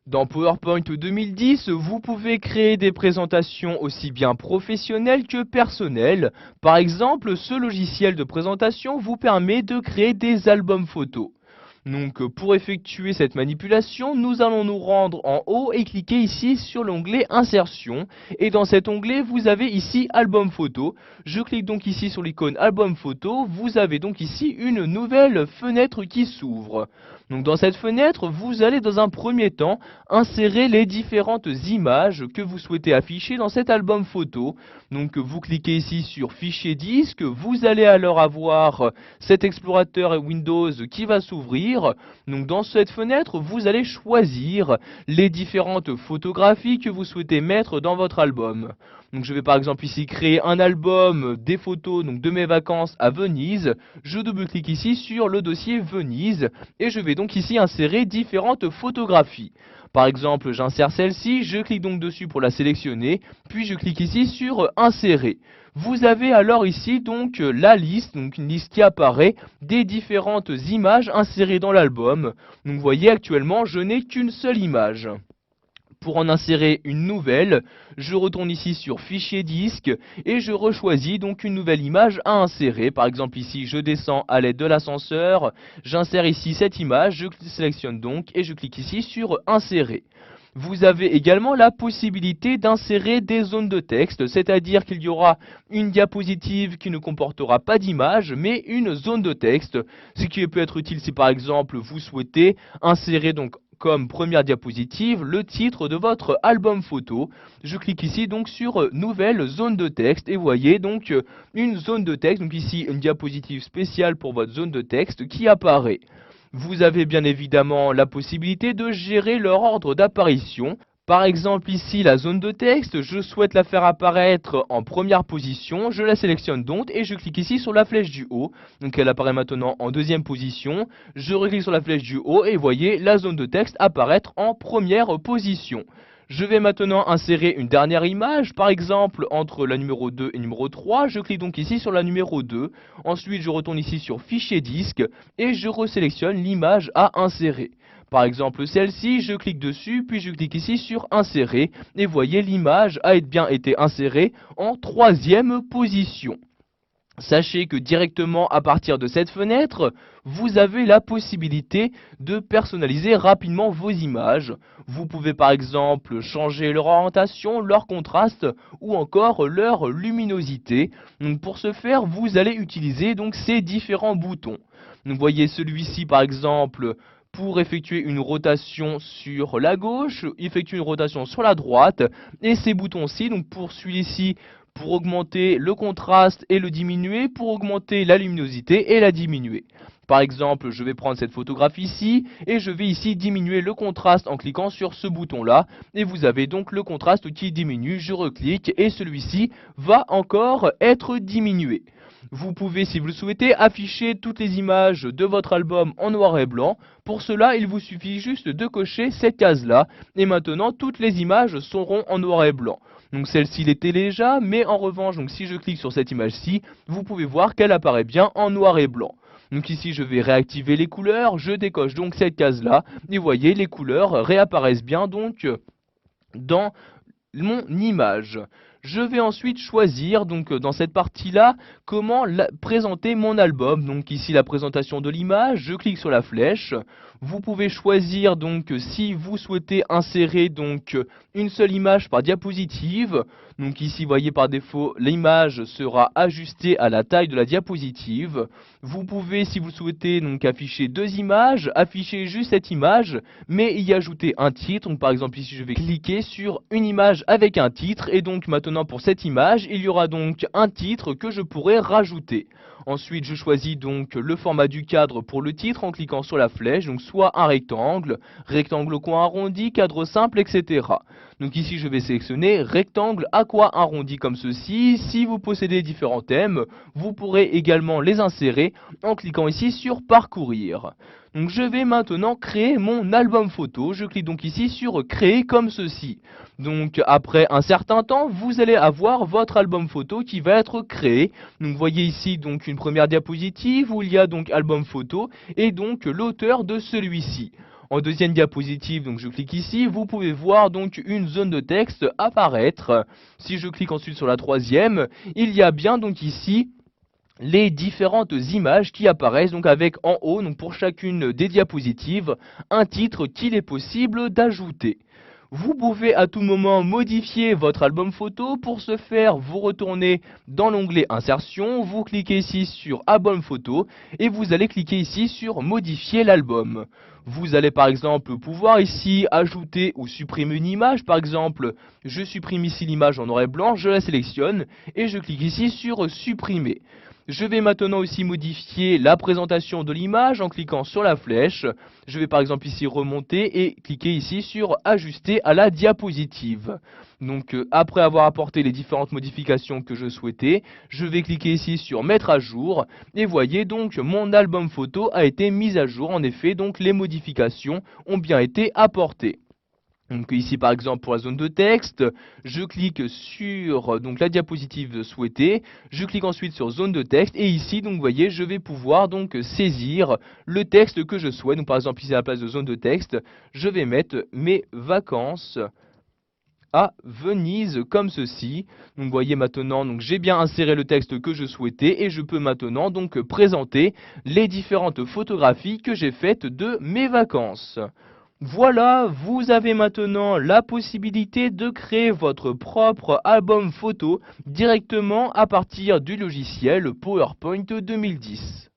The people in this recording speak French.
Dans PowerPoint 2010, vous pouvez créer des présentations aussi bien professionnelles que personnelles. Par exemple, ce logiciel de présentation vous permet de créer des albums photos. Donc pour effectuer cette manipulation, nous allons nous rendre en haut et cliquer ici sur l'onglet Insertion. Et dans cet onglet, vous avez ici Album photo. Je clique donc ici sur l'icône Album photo. Vous avez donc ici une nouvelle fenêtre qui s'ouvre. Donc dans cette fenêtre, vous allez dans un premier temps insérer les différentes images que vous souhaitez afficher dans cet album photo. Donc vous cliquez ici sur Fichier disque, vous allez alors avoir cet explorateur Windows qui va s'ouvrir. Donc dans cette fenêtre, vous allez choisir les différentes photographies que vous souhaitez mettre dans votre album. Donc je vais par exemple ici créer un album des photos donc de mes vacances à Venise. Je double-clique ici sur le dossier Venise et je vais donc ici insérer différentes photographies. Par exemple, j'insère celle-ci, je clique donc dessus pour la sélectionner, puis je clique ici sur Insérer. Vous avez alors ici donc la liste, donc une liste qui apparaît des différentes images insérées dans l'album. Donc vous voyez actuellement, je n'ai qu'une seule image. Pour en insérer une nouvelle, je retourne ici sur Fichier disque et je rechoisis donc une nouvelle image à insérer. Par exemple ici, je descends à l'aide de l'ascenseur, j'insère ici cette image, je sélectionne donc et je clique ici sur Insérer. Vous avez également la possibilité d'insérer des zones de texte, c'est-à-dire qu'il y aura une diapositive qui ne comportera pas d'image, mais une zone de texte, ce qui peut être utile si par exemple vous souhaitez insérer donc comme première diapositive le titre de votre album photo. Je clique ici donc sur nouvelle zone de texte et vous voyez donc une zone de texte, donc ici une diapositive spéciale pour votre zone de texte qui apparaît. Vous avez bien évidemment la possibilité de gérer leur ordre d'apparition. Par exemple ici la zone de texte, je souhaite la faire apparaître en première position, je la sélectionne donc et je clique ici sur la flèche du haut. Donc elle apparaît maintenant en deuxième position, je reclique sur la flèche du haut et vous voyez la zone de texte apparaître en première position. Je vais maintenant insérer une dernière image, par exemple entre la numéro 2 et numéro 3, je clique donc ici sur la numéro 2, ensuite je retourne ici sur Fichier disque et je resélectionne l'image à insérer. Par exemple celle-ci, je clique dessus, puis je clique ici sur Insérer, et voyez l'image a bien été insérée en troisième position. Sachez que directement à partir de cette fenêtre, vous avez la possibilité de personnaliser rapidement vos images. Vous pouvez par exemple changer leur orientation, leur contraste ou encore leur luminosité. Donc pour ce faire, vous allez utiliser donc ces différents boutons. Donc voyez celui-ci par exemple pour effectuer une rotation sur la gauche, effectuer une rotation sur la droite, et ces boutons-ci, donc pour celui-ci, pour augmenter le contraste et le diminuer, pour augmenter la luminosité et la diminuer. Par exemple, je vais prendre cette photographie-ci et je vais ici diminuer le contraste en cliquant sur ce bouton-là. Et vous avez donc le contraste qui diminue, je reclique et celui-ci va encore être diminué. Vous pouvez, si vous le souhaitez, afficher toutes les images de votre album en noir et blanc. Pour cela, il vous suffit juste de cocher cette case-là. Et maintenant, toutes les images seront en noir et blanc. Donc celle-ci l'était déjà, mais en revanche, donc si je clique sur cette image-ci, vous pouvez voir qu'elle apparaît bien en noir et blanc. Donc ici, je vais réactiver les couleurs, je décoche donc cette case-là, et vous voyez, les couleurs réapparaissent bien donc dans mon image. Je vais ensuite choisir, donc dans cette partie-là, comment présenter mon album. Donc ici la présentation de l'image, je clique sur la flèche. Vous pouvez choisir donc si vous souhaitez insérer donc une seule image par diapositive. Donc ici, vous voyez par défaut, l'image sera ajustée à la taille de la diapositive. Vous pouvez, si vous le souhaitez, donc afficher deux images, afficher juste cette image, mais y ajouter un titre. Donc par exemple ici, je vais cliquer sur une image avec un titre, et donc maintenant pour cette image, il y aura donc un titre que je pourrai rajouter. Ensuite, je choisis donc le format du cadre pour le titre en cliquant sur la flèche, donc soit un rectangle, rectangle au coin arrondi, cadre simple, etc. Donc ici, je vais sélectionner rectangle à coin arrondi comme ceci. Si vous possédez différents thèmes, vous pourrez également les insérer en cliquant ici sur parcourir. Donc je vais maintenant créer mon album photo. Je clique donc ici sur créer comme ceci. Donc après un certain temps, vous allez avoir votre album photo qui va être créé. Donc vous voyez ici donc une première diapositive où il y a donc album photo et donc l'auteur de celui-ci. En deuxième diapositive, donc je clique ici, vous pouvez voir donc une zone de texte apparaître. Si je clique ensuite sur la troisième, il y a bien donc ici les différentes images qui apparaissent donc avec en haut, donc pour chacune des diapositives, un titre qu'il est possible d'ajouter. Vous pouvez à tout moment modifier votre album photo. Pour ce faire, vous retournez dans l'onglet Insertion, vous cliquez ici sur Album photo et vous allez cliquer ici sur Modifier l'album. Vous allez par exemple pouvoir ici ajouter ou supprimer une image. Par exemple, je supprime ici l'image en noir et blanc, je la sélectionne et je clique ici sur Supprimer. Je vais maintenant aussi modifier la présentation de l'image en cliquant sur la flèche. Je vais par exemple ici remonter et cliquer ici sur Ajuster à la diapositive. Donc après avoir apporté les différentes modifications que je souhaitais, je vais cliquer ici sur Mettre à jour. Et voyez donc mon album photo a été mis à jour. En effet, donc les modifications ont bien été apportées. Donc ici par exemple pour la zone de texte, je clique sur donc la diapositive souhaitée, je clique ensuite sur zone de texte et ici donc vous voyez je vais pouvoir donc saisir le texte que je souhaite. Donc par exemple ici à la place de zone de texte, je vais mettre mes vacances à Venise comme ceci. Donc vous voyez maintenant donc j'ai bien inséré le texte que je souhaitais et je peux maintenant donc présenter les différentes photographies que j'ai faites de mes vacances. Voilà, vous avez maintenant la possibilité de créer votre propre album photo directement à partir du logiciel PowerPoint 2010.